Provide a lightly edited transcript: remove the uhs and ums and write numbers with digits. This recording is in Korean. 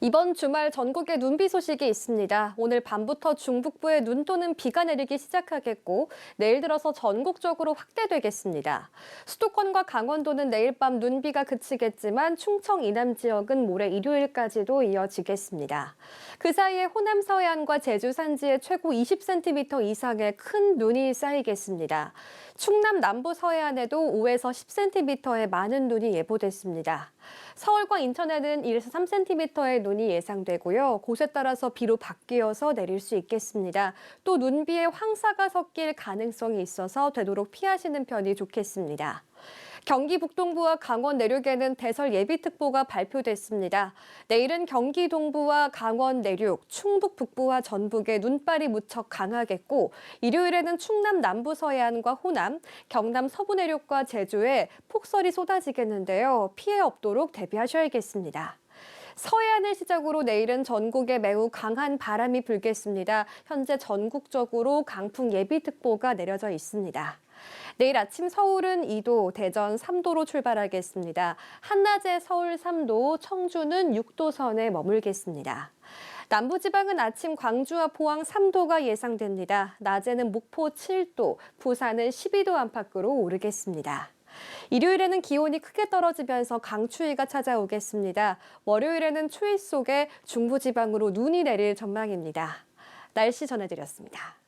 이번 주말 전국에 눈비 소식이 있습니다. 오늘 밤부터 중북부에 눈 또는 비가 내리기 시작하겠고 내일 들어서 전국적으로 확대되겠습니다. 수도권과 강원도는 내일 밤 눈비가 그치겠지만 충청 이남 지역은 모레 일요일까지도 이어지겠습니다. 그 사이에 호남 서해안과 제주 산지에 최고 20cm 이상의 큰 눈이 쌓이겠습니다. 충남 남부 서해안에도 5에서 10cm의 많은 눈이 예보됐습니다. 서울과 인천에는 1에서 3cm의 눈이 예상되고요. 곳에 따라서 비로 바뀌어서 내릴 수 있겠습니다. 또 눈비에 황사가 섞일 가능성이 있어서 되도록 피하시는 편이 좋겠습니다. 경기 북동부와 강원 내륙에는 대설 예비특보가 발표됐습니다. 내일은 경기 동부와 강원 내륙, 충북 북부와 전북에 눈발이 무척 강하겠고 일요일에는 충남 남부 서해안과 호남, 경남 서부 내륙과 제주에 폭설이 쏟아지겠는데요. 피해 없도록 대비하셔야겠습니다. 서해안을 시작으로 내일은 전국에 매우 강한 바람이 불겠습니다. 현재 전국적으로 강풍 예비특보가 내려져 있습니다. 내일 아침 서울은 2도, 대전 3도로 출발하겠습니다. 한낮에 서울 3도, 청주는 6도 선에 머물겠습니다. 남부지방은 아침 광주와 포항 3도가 예상됩니다. 낮에는 목포 7도, 부산은 12도 안팎으로 오르겠습니다. 일요일에는 기온이 크게 떨어지면서 강추위가 찾아오겠습니다. 월요일에는 추위 속에 중부지방으로 눈이 내릴 전망입니다. 날씨 전해드렸습니다.